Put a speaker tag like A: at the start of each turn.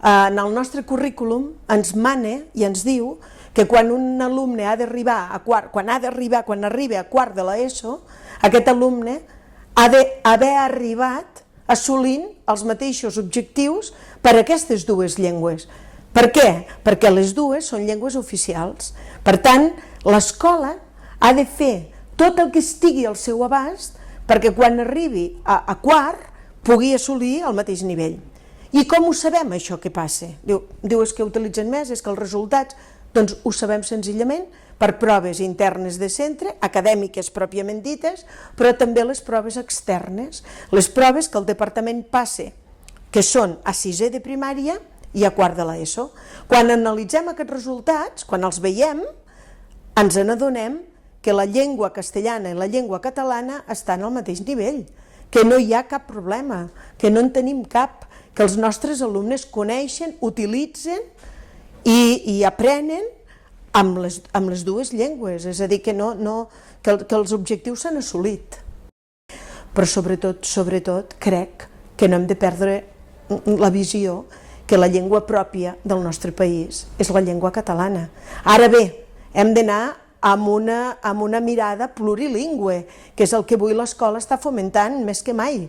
A: en el nostre currículum ens mana i ens diu que quan un alumne ha d'arribar a quart, quan arriba a quart de l'ESO, aquest alumne ha d'haver arribat assolint els mateixos objectius per a aquestes dues llengües. Per què? Perquè les dues són llengües oficials. Per tant, l'escola ha de fer tot el que estigui al seu abast perquè quan arribi a quart pugui assolir el mateix nivell. I com ho sabem, això que passa? Diu, és que utilitzen més, és que els resultats... Doncs ho sabem senzillament per proves internes de centre, acadèmiques pròpiament dites, però també les proves externes, les proves que el departament passa, que són a sisè de primària i a quart de l'ESO. Quan analitzem aquests resultats, quan els veiem, ens n'adonem que la llengua castellana i la llengua catalana estan al mateix nivell, que no hi ha cap problema, que no en tenim cap, que els nostres alumnes coneixen, utilitzen i aprenen amb les dues llengües, és a dir, que els objectius s'han assolit. Però sobretot crec que no hem de perdre la visió que la llengua pròpia del nostre país és la llengua catalana. Ara bé, hem d'anar amb una mirada plurilingüe, que és el que avui l'escola està fomentant més que mai.